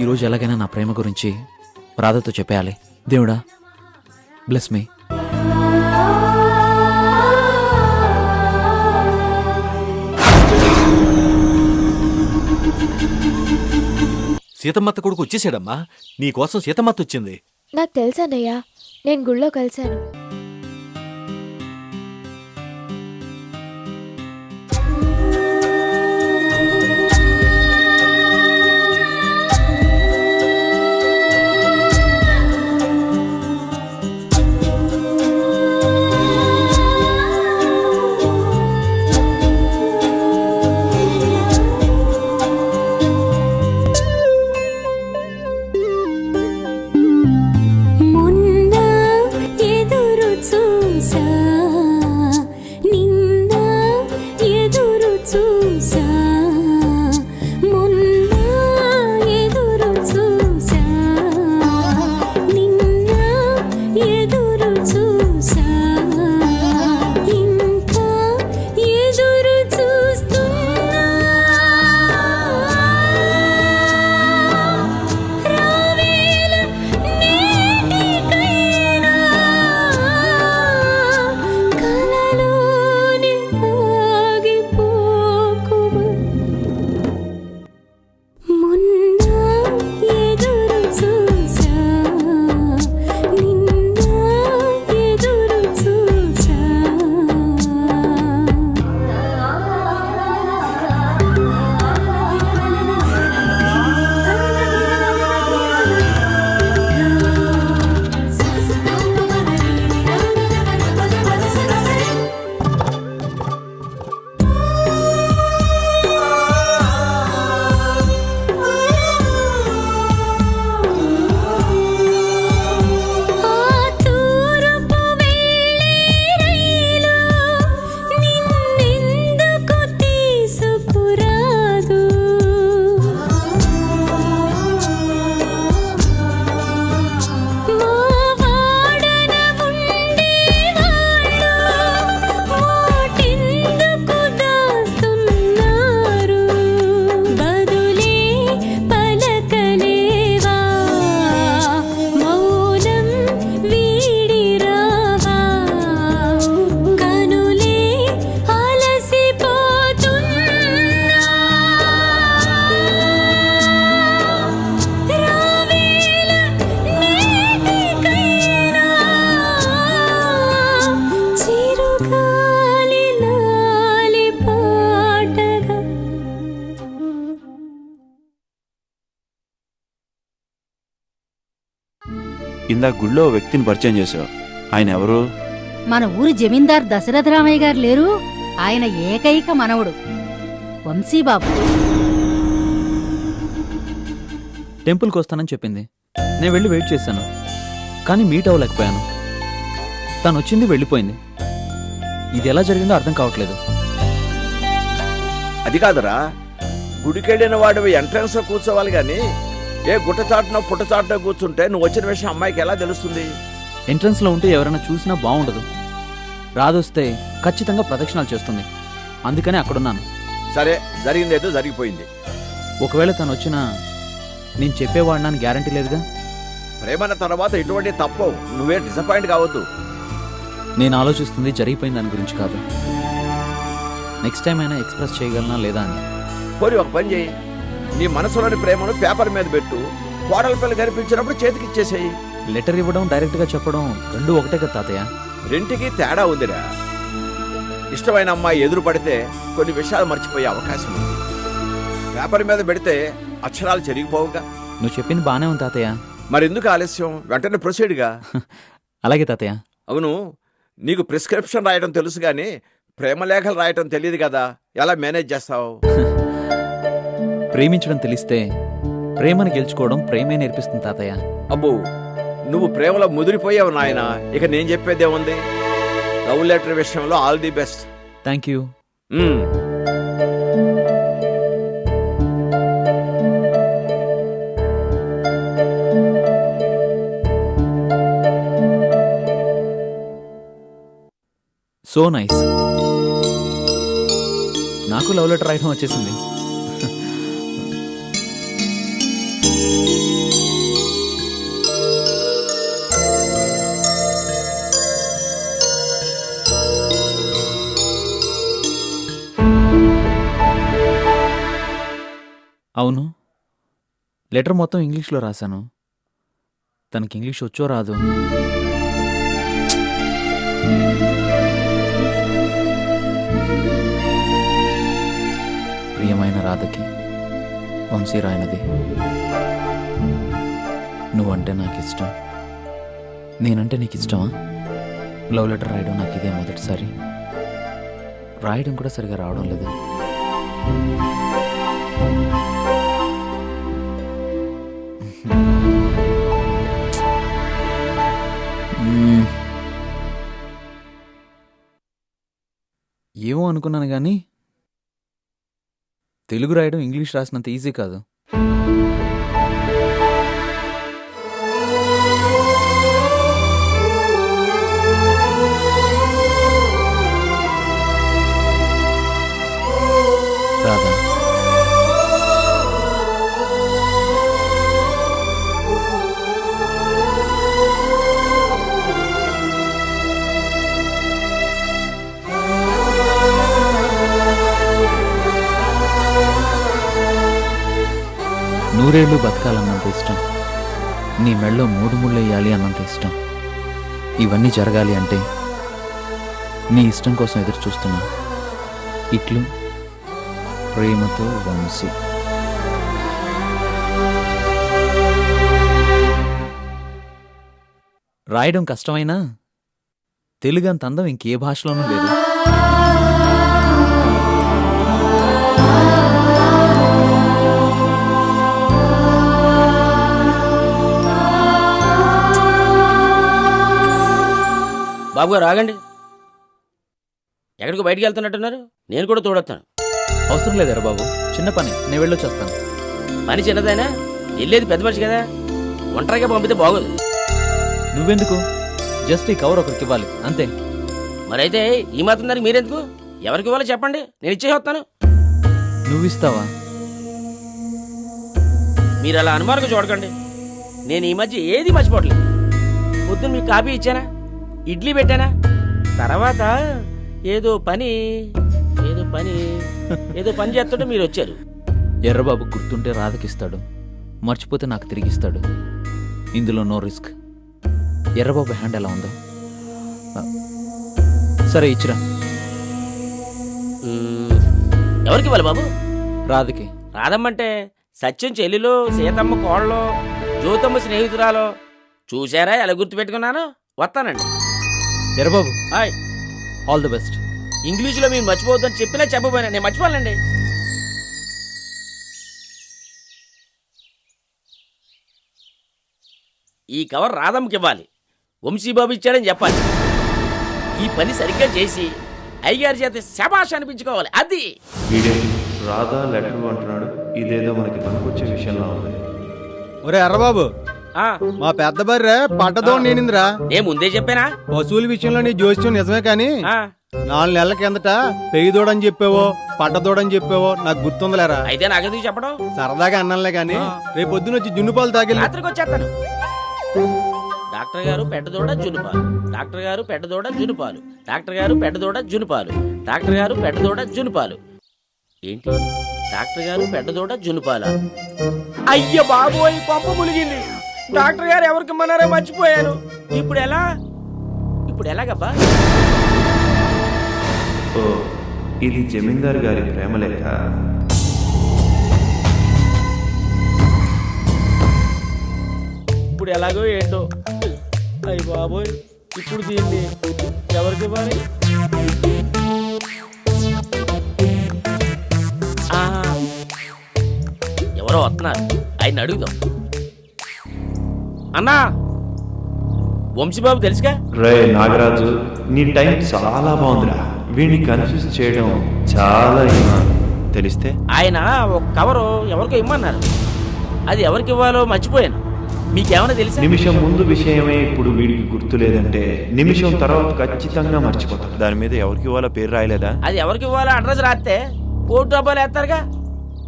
ఈరోజు ఎలాగైనా నా ప్రేమ గురించి రాధతో చెప్పేయాలి. దేవుడా, బ్లెస్ మీ. సీతమ్మత్త కొడుకు వచ్చేసాడమ్మా. నీకోసం సీతమ్మత్త వచ్చింది. నాకు తెలుసన్నయ్యా, నేను గుళ్ళో కలిశాను. ఇందా గుళ్ళో వ్యక్తిని పరిచయం చేశావు. ఆయన ఎవరు? మన ఊరి జమీందార్ దశరథరామయ్య గారు లేరు? ఆయన ఏకైక మనవడు వంశీబాబు. టెంపుల్కి వస్తానని చెప్పింది. నేను వెళ్ళి వెయిట్ చేశాను, కానీ మీట్ అవ్వలేకపోయాను. తను వచ్చింది, వెళ్ళిపోయింది. ఇది ఎలా జరిగిందో అర్థం కావట్లేదు. అది కాదురా, గుడికెళ్ళిన వాడు ఎంట్రన్స్ లో కూర్చోవాలి గాని ఏ గుట్టచాటునో పుట్టచాటునో కూర్చుంటే నువ్వు వచ్చిన విషయం అమ్మాయికి ఎలా తెలుస్తుంది? ఎంట్రన్స్ లో ఉంటే ఎవరైనా చూసినా బాగుండదు. రాదొస్తే ఖచ్చితంగా ప్రదక్షిణాలు చేస్తుంది. అందుకనే అక్కడున్నాను. సరే, జరిగిందేదో జరిగిపోయింది. ఒకవేళ తను వచ్చినా నేను చెప్పేవాడినా అని గ్యారంటీ లేదుగా. ప్రేమన్న తర్వాత ఇటువంటి తప్పు నువ్వే డిసప్పాయింట్ కావద్దు. నేను ఆలోచిస్తుంది జరిగిపోయిన దాని గురించి కాదు, నెక్స్ట్ టైం అయినా ఎక్స్ప్రెస్ చేయగలనా లేదా అని. పోరి, ఒక పని చేయి, నీ మనసులోని ప్రేమను పేపర్ మీద పెట్టు. కోడల పిల్ల కనిపించినప్పుడు చేతికి ఇచ్చేసేయి. లెటర్ ఇవ్వడం, డైరెక్ట్ గా చెప్పడం రెండు ఒకటే కదా తాతయ్య. రెంటికి తేడా ఉందిరా. ఇష్టమైన అమ్మాయి ఎదురు పడితే కొన్ని విషయాలు మర్చిపోయే అవకాశం ఉంది. పేపర్ మీద పెడితే అక్షరాలు చెరిగిపోవుగా. నువ్వు చెప్పింది బానే ఉంది తాతయ్య. మరెందుకు ఆలస్యం? వెంటనే ప్రొసీడ్గా. అలాగే తాతయ్య. అవును, నీకు ప్రిస్క్రిప్షన్ రాయడం తెలుసు గాని ప్రేమలేఖలు రాయటం తెలియదు కదా, ఎలా మేనేజ్ చేస్తావు? ప్రేమించడం తెలిస్తే ప్రేమను గెలుచుకోవడం ప్రేమే నేర్పిస్తుంది తాతయ్య. అబ్బో, నువ్వు ప్రేమలో ముదిరిపోయావు నాయనా. ఇక నేను చెప్పేదేముంది? లవ్ లెటర్ విషయంలో all the best. Thank you. So nice. నాకు లవ్ లెటర్ రాయడం వచ్చేసింది. అవును, లెటర్ మొత్తం ఇంగ్లీష్లో రాశాను. తనకి ఇంగ్లీష్ వచ్చో రాదు. ప్రియమైన రాధకి వంశీ రాయనది. నువ్వంటే నాకు ఇష్టం, నేనంటే నీకు ఇష్టమా? లవ్ లెటర్ రాయడం నాకు ఇదే మొదటిసారి. రాయడం కూడా సరిగా రావడం లేదు. ఏమో అనుకున్నాను కానీ తెలుగు రాయడం ఇంగ్లీష్ రాసినంత ఈజీ కాదు. రాధా, నూరేళ్లు బతకాలన్నంత ఇష్టం, నీ మెళ్ళో 3 ముళ్ళు వేయాలి అన్నంత ఇష్టం. ఇవన్నీ జరగాలి అంటే నీ ఇష్టం కోసం ఎదురు చూస్తున్నా. ఇట్లు ప్రేమతో వంశీ. రాయడం కష్టమైనా తెలుగు అంత అందం ఇంకే భాషలోనూ లేదు. బాబు గారు ఆగండి. ఎక్కడికి బయటికి వెళ్తున్నట్టున్నారు? నేను కూడా తోడొస్తాను. అవసరం లేదరా బాబు, చిన్న పని, నేను వెళ్ళొచ్చేస్తాను. పని చిన్నదైనా వెళ్ళేది పెద్ద మనిషి కదా, ఒంటరిగా పంపితే బాగోదు. నువ్వెందుకు? జస్ట్ ఈ కవర్ ఒకరికి ఇవ్వాలి అంతే. మరైతే ఈ మాత్రం దానికి మీరెందుకు? ఎవరికి ఇవ్వాలో చెప్పండి, నేను ఇచ్చేసి వస్తాను. నువ్విస్తావా? మీరు అలా అనుమానంగా చూడకండి. నేను ఈ మధ్య ఏది మర్చిపోవట్లేదు. పొద్దున్న మీకు కాఫీ ఇచ్చానా, ఇడ్లీ పెట్టానా, తర్వాత ఏదో పని చేస్తుంటే మీరు వచ్చారు. ఎర్రబాబు గుర్తుంటే రాధకిస్తాడు, మర్చిపోతే నాకు తిరిగిస్తాడు. ఇందులో నో రిస్క్. ఎర్రబాబు హ్యాండ్ ఎలా ఉందో? సరే ఇచ్చిరా. ఎవరికి ఇవ్వాలి బాబు? రాధకి. రాధమ్మంటే సత్యం చెల్లిలో, సీతమ్మ కోళ్ళలో, జ్యోతమ్మ స్నేహితురాలో. చూసారా ఎలా గుర్తు పెట్టుకున్నాను? వస్తానండి. Errababu, hi. All the best. ఇంగ్లీష్లో మీరు మర్చిపోవద్దని చెప్పినా చెప్పబోయినా నేను మర్చిపోవాలండి. ఈ కవర్ రాధమ్మకి ఇవ్వాలి, వంశీబాబు ఇచ్చాడని చెప్పాలి. ఈ పని సరిగ్గా చేసి అయ్యగారి చేత శబాష్ అనిపించుకోవాలి. అది రాధా లెటర్ అంటున్నాడు. ఇదేదో మనకి పనికొచ్చే విషయంలో ఉంది. ఒరే ఎర్రబాబు, మా పెద్ద బర్రె పట్టదో నేనిందిరా. నేను ముందే చెప్పానా? పశువుల విషయంలో నీ జోస్యం నిజమే కాని 4 నెలల కిందట పెయ్యదోడని చెప్పావో పట్టదోడని చెప్పావో నాకు గుర్తుందలేరా. అయితే నాకెందుకు చెప్పడం? సరదాగా అన్నానులే గాని రేపు పొద్దున వచ్చి జున్ను పాలు తాగి రాత్రికి వచ్చేస్తాను. డాక్టర్ గారు పెద్దదోడ జునుపాలు, డాక్టర్ గారు పెద్దదోడ జునుపాలు, డాక్టర్ గారు పెద్దదోడ జునుపాలు, డాక్టర్ గారు పెద్దదోడ జునుపాలు. ఏంటి డాక్టర్ గారు పెద్దదోడ జునుపాల? అయ్య బాబోయ్, కొంప ములిగింది. డాక్టర్ గారు ఎవరికి మన్నారో మర్చిపోయాను. ఇప్పుడు ఎలాగబ్బా? ఓ, ఇది జమీందార్ గారి ప్రేమ లేక. ఇప్పుడు ఎలాగో ఏంటో. అయ్య బాబోయ్, ఇప్పుడు దీన్ని ఎవరికి ఇవ్వాలి? ఎవరో వస్తున్నారు, ఆయన అడుగుదాం. అన్నా, వంశీబాబు తెలుసుగా? రే నాగరాజు, నీ టైం చాలా బాగుందిరా. వీడిని కన్ఫ్యూజ్ చేయడం చాలా తెలిస్తే. ఆయన ఒక కవరు ఎవరికో ఇమ్మన్నారు, అది ఎవరికి ఇవ్వాలో మర్చిపోయాను. మీకేమైనా తెలుసా? నిమిషం ముందు విషయమే ఇప్పుడు వీడికి గుర్తులేదంటే నిమిషం తర్వాత ఖచ్చితంగా మర్చిపోతాడు. దాని మీద ఎవరికి ఇవ్వాలో పేరు రాయలేదా? అది ఎవరికి ఇవ్వాలో అడ్రస్ రాస్తే 4 డబ్బాలు వేస్తారుగా,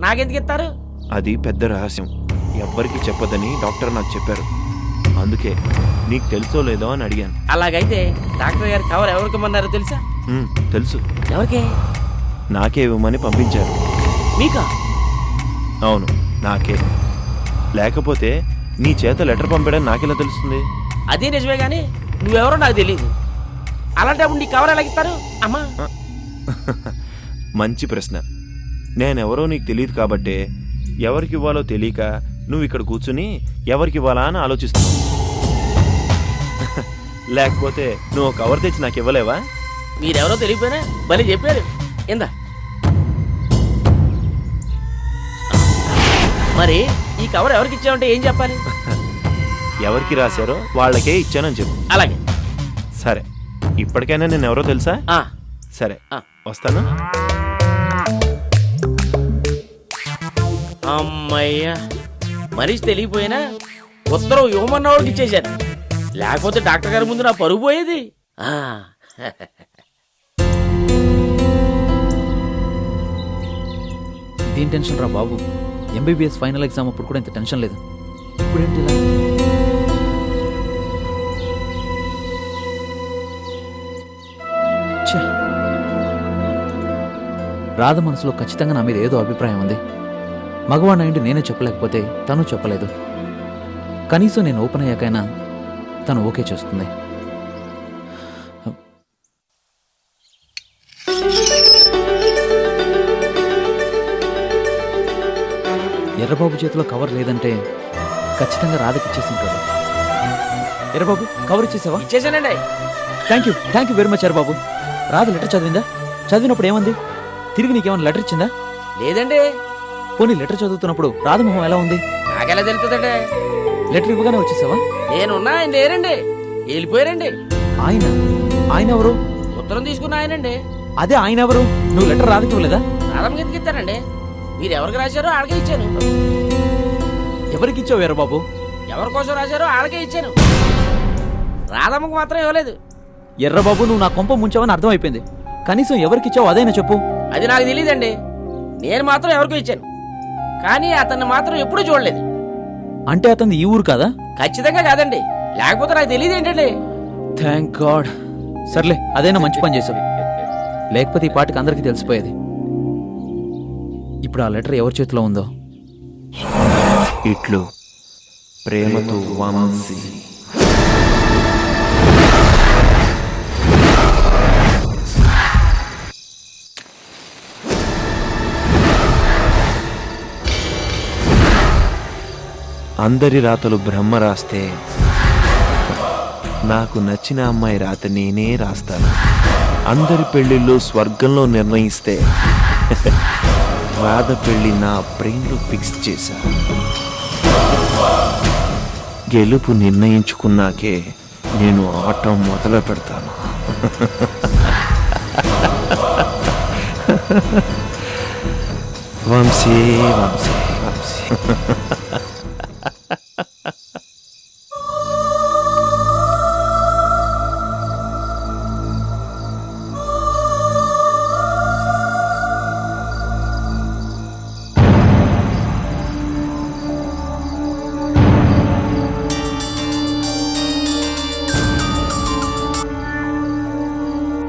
నాకెందుకు ఇస్తారు? అది పెద్ద రహస్యం. ఎవ్వరికి చెప్పదని డాక్టర్ నాకు చెప్పారు. అందుకే నీకు తెలుసో లేదో అని అడిగాను. అలాగైతే డాక్టర్ గారు కవర్ ఎవరికి ఇమ్మన్నారో తెలుసా? తెలుసు. ఎవరికి? నాకే ఇవ్వమని పంపించారు. మీకా? అవును, నాకే. లేకపోతే నీ చేత లెటర్ పంపడం నాకెలా తెలుస్తుంది? అదే నిజమే కానీ నువ్వెవరో నాకు తెలియదు. అలాంటప్పుడు నీ కవర్ ఎలాగిస్తారు అమ్మా? మంచి ప్రశ్న. నేనెవరో నీకు తెలియదు కాబట్టే ఎవరికి ఇవ్వాలో తెలియక నువ్వు ఇక్కడ కూర్చుని ఎవరికి ఇవ్వాలా అని ఆలోచిస్తున్నావు. లేకపోతే నువ్వు కవర్ తెచ్చి నాకు ఇవ్వలేవా? మీరెవరో తెలియపోయినా భలే చెప్పారు. ఇందా మరి ఈ కవర్ ఎవరికి ఇచ్చావంటే ఏం చెప్పాలి? ఎవరికి రాశారో వాళ్ళకే ఇచ్చానని చెప్పు. అలాగే. సరే, ఇప్పటికైనా నేను ఎవరో తెలుసా? సరే, వస్తాను. అమ్మయ్యా, మనిషి తెలియపోయినా ఉత్తరం ఇవ్వమన్నవాడికి ఇచ్చేశాను. లేకపోతే డాక్టర్ గారి ముందు నా పరుగు పోయేది. ఇదేం టెన్షన్ రా బాబు? ఎంబీబీఎస్ ఫైనల్ ఎగ్జామ్ అప్పుడు కూడా ఇంత టెన్షన్ లేదు. ఇప్పుడేంటి ఇలా? రాధ మనసులో ఖచ్చితంగా నా మీద ఏదో అభిప్రాయం ఉంది. మగవాడిని అయ్యుండి నేనే చెప్పలేకపోతే తను చెప్పలేదు. కనీసం నేను ఓపెన్ అయ్యాకైనా తను ఓకే చేస్తుంది. ఎర్రబాబు చేతిలో కవర్ లేదంటే ఖచ్చితంగా రాధకి ఇచ్చేసి ఉంటాడు. ఎర్రబాబు, కవర్ ఇచ్చేసావా? ఇచ్చేసానండి. Thank you very much Errababu. Radha letter చదివిందా? చదివినప్పుడు ఏమంది? తిరిగి నీకేమైనా లెటర్ ఇచ్చిందా? లేదండి. పోనీ లెటర్ చదువుతున్నప్పుడు రాధమోహం ఎలా ఉంది? నాకెలా తెలుస్తుందండి? లెటర్ ఇవ్వగానే వచ్చేసావా? నేనున్నా, ఆయన లేరండి, వెళ్ళిపోయారండి. ఆయన ఎవరు? ఉత్తరం తీసుకున్న ఆయనండి. అదే ఆయన ఎవరు? నువ్వు లెటర్ రాధకి ఇవ్వలేదా? రాధమ్మకి ఎందుకు ఇస్తానండి? మీరు ఎవరికి రాశారో ఆడకే ఇచ్చాను. ఎవరికి ఇచ్చావు ఎర్రబాబు? ఎవరి కోసం రాశారో ఆడకే ఇచ్చాను. రాధమ్మకు మాత్రం ఇవ్వలేదు. ఎర్రబాబు, నువ్వు నా కొంప ముంచావని అర్థమైపోయింది. కనీసం ఎవరికి ఇచ్చావు అదైనా చెప్పు. అది నాకు తెలియదండి. నేను మాత్రం ఎవరికో ఇచ్చాను, కానీ అతన్ని మాత్రం ఎప్పుడూ చూడలేదు. అంటే అతను ఈ ఊరు కాదా? ఖచ్చితంగా కాదండి, లేకపోతే నాకు తెలియదు ఏంటండి. Thank God. సర్లే, అదైనా మంచి పని చేసావు. లేకపోతే ఈ పాటికి అందరికీ తెలిసిపోయేది. ఇప్పుడు ఆ లెటర్ ఎవరి చేతిలో ఉందో? ఇట్లు ప్రేమతో వంశీ. అందరి రాతలు బ్రహ్మ రాస్తే నాకు నచ్చిన అమ్మాయి రాత నేనే రాస్తాను. అందరి పెళ్లిళ్ళు స్వర్గంలో నిర్ణయిస్తే రాధ పెళ్లి నా బ్రెయిన్లో ఫిక్స్ చేశా. గెలుపు నిర్ణయించుకున్నాకే నేను ఆట మొదలు పెడతాను. వంశీ వంశీ వంశీ.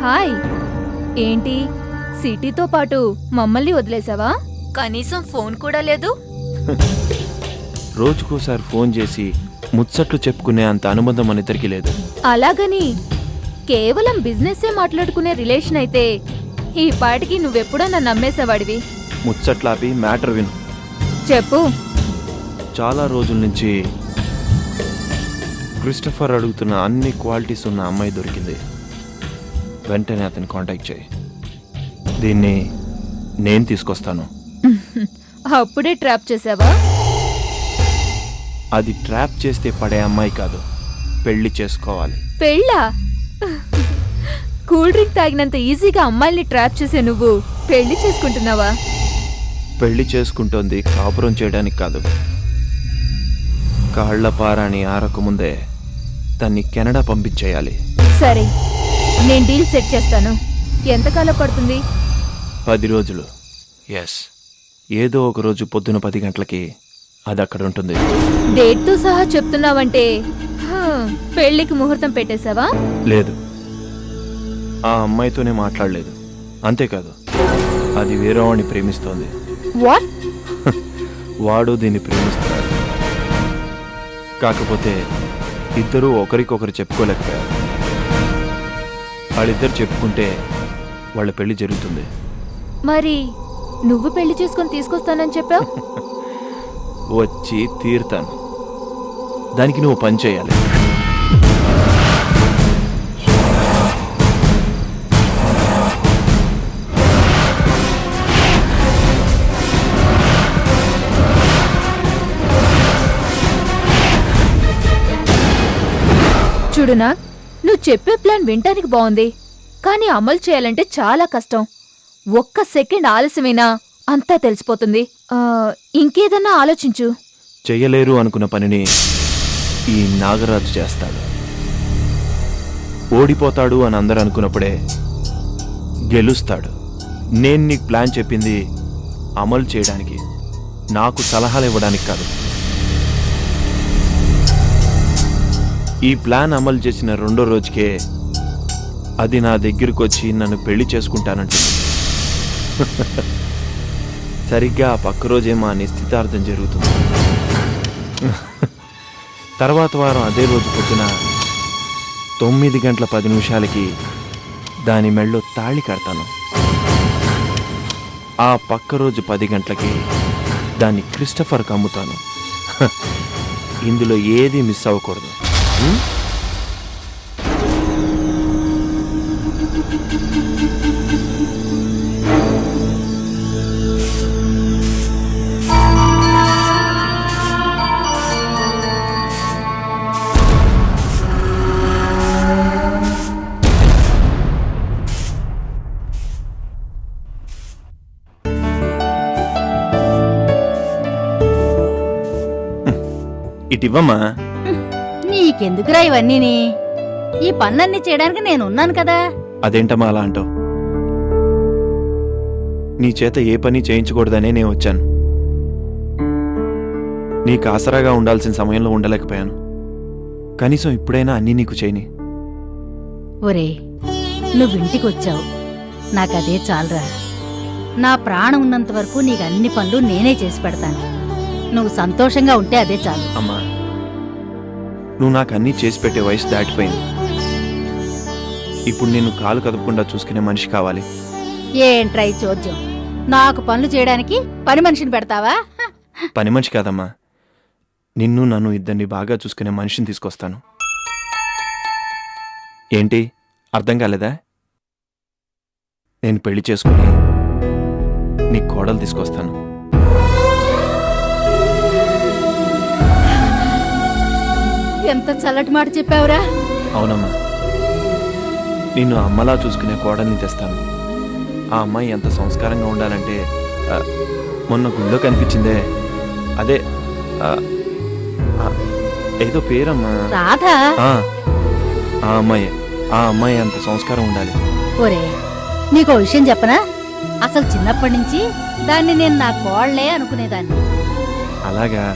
హాయ్, ఏంటి సిటీతో పాటు మమ్మల్ని వదిలేసావా? కనీసం ఫోన్ కూడా లేదు. రోజుకోసారి ఫోన్ చేసి ముచ్చట్లు చెప్పుకునే అంత అనుబంధం మన ఇద్దరికి లేదు. అలాగని కేవలం బిజినెస్సే మాట్లాడుకునే రిలేషన్ అయితే ఈ పాటికి నువ్వెప్పుడన్నా నమ్మేసేవాడివి. ముచ్చట్లాపి మ్యాటర్ విను. చెప్పు. చాలా రోజుల నుంచి క్రిస్టఫర్ అడుగుతున్న అన్ని క్వాలిటీస్ ఉన్న అమ్మాయి దొరికింది. వెంటనే అతన్ని కాంటాక్ట్ చేయి. దీన్ని నేను తీసుకొస్తాను. అప్పుడే ట్రాప్ చేసావా? అది ట్రాప్ చేస్తే పడే అమ్మాయి కాదు, పెళ్లి చేసుకోవాలి. పెళ్ళా? కూల్ డ్రింక్ తాగినంత ఈజీగా అమ్మాయిల్ని ట్రాప్ చేసే నువ్వు పెళ్లి చేసుకుంటున్నావా? పెళ్లి చేసుకుంటోంది కాపురం చేయడానికి కాదు. కాళ్ల పారాని ఆరకముందే దాన్ని కెనడా పంపించేయాలి. సరే, నేను డీల్ సెట్ చేస్తాను. ఎంతకాలం పడుతుంది? 10 రోజులు. ఎస్, ఏదో ఒక రోజు పొద్దున 10 గంటలకి అది అక్కడ ఉంటుంది. డేట్తో సహా చెప్తున్నావంటే పెళ్లికి ముహూర్తం పెట్టేశావా? లేదు, ఆ అమ్మాయితోనే మాట్లాడలేదు. అంతేకాదు, అది వేరే వాడిని ప్రేమిస్తోంది. వాట్? వాడు దీన్ని ప్రేమిస్తున్నాడు. కాకపోతే ఇద్దరూ ఒకరికొకరు చెప్పుకోలేకపోయారు. వాళ్ళిద్దరు చెప్పుకుంటే వాళ్ళ పెళ్లి జరుగుతుంది. మరి నువ్వు పెళ్లి చేసుకొని తీసుకొస్తానని చెప్పావు. వచ్చి తీరుతాను. దానికి నువ్వు పని చేయాలి. చూడునా, నువ్వు చెప్పే ప్లాన్ వింటానికి బాగుంది, కానీ అమలు చేయాలంటే చాలా కష్టం. ఒక్క సెకండ్ ఆలస్యమైనా అంతా తెలిసిపోతుంది. ఇంకేదన్నా ఆలోచించు. చెయ్యలేరు అనుకున్న పనిని ఈ నాగరాజు చేస్తాడు. ఓడిపోతాడు అని అందరూ అనుకున్నప్పుడే గెలుస్తాడు. నేను నీకు ప్లాన్ చెప్పింది అమలు చేయడానికి, నాకు సలహాలు ఇవ్వడానికి కాదు. ఈ ప్లాన్ అమలు చేసిన 2వ రోజుకే అది నా దగ్గరకు వచ్చి నన్ను పెళ్లి చేసుకుంటానంటుంది. సరిగ్గా ఆ పక్క రోజే మా నిశ్చితార్థం జరుగుతుంది. తర్వాత వారం అదే రోజు పొద్దున 9:10 దాని మెళ్ళో తాళి కడతాను. ఆ పక్క రోజు 10 గంటలకి దాన్ని క్రిస్టఫర్కి అమ్ముతాను. ఇందులో ఏది మిస్ అవ్వకూడదు. ఇటివ్వమ్మా. నీకెందుకురా ఇవన్నీని? ఈ పనులన్నీ చేయడానికి నేనున్నాను కదా. అదేంటమ్మా అలా అంటావు? నీ చేత ఏ పని చేయించకూడదనే నేను వచ్చాను. నీకు ఆసరాగా ఉండాల్సిన సమయంలో ఉండలేకపోయాను. కనీసం ఇప్పుడైనా అన్నీ నీకు చేయని. ఒరే, నువ్వింటికొచ్చావు, నాకదే చాలరా. నా ప్రాణం ఉన్నంత వరకు నీకు అన్ని పనులు నేనే చేసి పెడతాను. నువ్వు సంతోషంగా ఉంటే అదే చాలు. అమ్మా, నువ్వు నాకు అన్నీ చేసి పెట్టే వయసు దాటిపోయింది. ఇప్పుడు నేను కాలు కదపకుండా చూసుకునే మనిషి కావాలి. ఏంట్రై చోద్యం? నాకు పనులు చేయడానికి పని మనిషిని పెడతావా? పని మనిషి కాదమ్మా, నిన్ను నన్ను ఇద్దరిని బాగా చూసుకునే మనిషిని తీసుకొస్తాను. ఏంటి, అర్థం కాలేదా? నేను పెళ్లి చేసుకుని నీ కోడలు తీసుకొస్తాను. ఎంత చల్లటి మాట చెప్పావురా. అవునమ్మా, నిన్ను అమ్మలా చూసుకునే కోడల్ని తెస్తాను. ఆ అమ్మాయి ఎంత సంస్కారంగా ఉండాలంటే, మొన్న గుళ్ళో కనిపించిందే, అదే ఏదో పేరమ్మా, రాధా. ఆ అమ్మాయి అంత సంస్కారం ఉండాలి. ఒరే, నీకో విషయం చెప్పనా? అసలు చిన్నప్పటి నుంచి దాన్ని నేను నా కోళ్లే అనుకునేదాన్ని. అలాగా?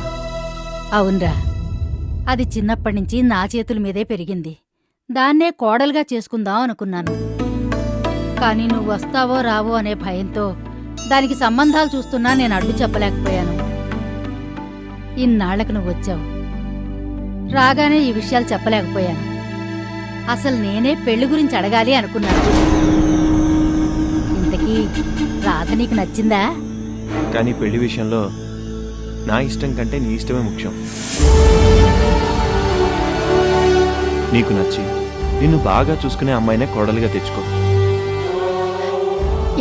అవునరా, అది చిన్నప్పటి నుంచి నా చేతుల మీదే పెరిగింది. దాన్నే కోడలుగా చేసుకుందాం అనుకున్నాను. కాని నువ్వు వస్తావో రావో అనే భయంతో దానికి సంబంధాలు చూస్తున్నా నేను అడ్డు చెప్పలేకపోయాను. ఇన్నాళ్లకు నువ్వు వచ్చావు. రాగానే ఈ విషయాలు చెప్పలేకపోయాను. అసలు నేనే పెళ్లి గురించి అడగాలి అనుకున్నాను. ఇంతకీ రాధ నీకు నచ్చిందా? కానీ పెళ్లి విషయంలో నా ఇష్టం కంటే నీ ఇష్టమే ముఖ్యం. నీకు నచ్చి నిన్ను బాగా చూసుకునే అమ్మాయినే కోడలుగా తెచ్చుకో.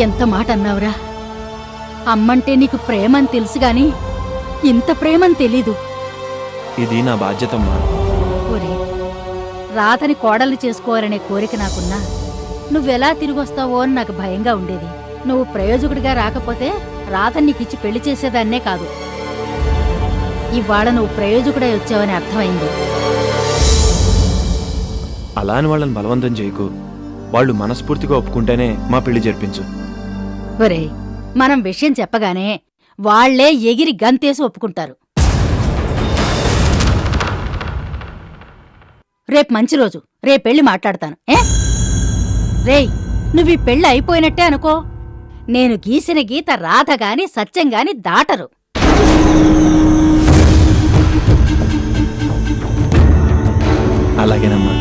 ఎంత మాట అన్నావురా. అమ్మంటే నీకు ప్రేమని తెలుసు గాని ఇంత ప్రేమని తెలీదు. ఇది నా బాధ్యతమ్మా. ఒరే, రాధని కోడల్ని చేసుకోవాలనే కోరిక నాకున్నా నువ్వెలా తిరిగొస్తావో అని నాకు భయంగా ఉండేది. నువ్వు ప్రయోజకుడిగా రాకపోతే రాధని నీకిచ్చి పెళ్లి చేసేదాన్నే కాదు. ఇవాళ నువ్వు ప్రయోజకుడై వచ్చావని అర్థమైంది. అలా అని వాళ్ళని బలవంతం చేయకు. వాళ్ళు మనస్ఫూర్తిగా ఒప్పుకుంటేనే మా పెళ్లి జరిపించు. ఒరే, మనం విషయం చెప్పగానే వాళ్లే ఎగిరి గంతేసి ఒప్పుకుంటారు. రేపు మంచి రోజు, రేపెళ్ళి మాట్లాడతాను. రేయ్, నువ్వు ఈ పెళ్ళి అయిపోయినట్టే అనుకో. నేను గీసిన గీత రాధ గాని సత్యం గాని దాటరు. అలాగేనమ్మా.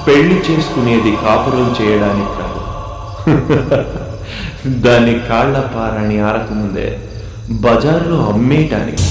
పెళ్లి చేసుకునేది కాపురం చేయడానికి కాదు, దాన్ని కాళ్ల పారాణి ఆరకముందే బజార్లో అమ్మేయటానికి.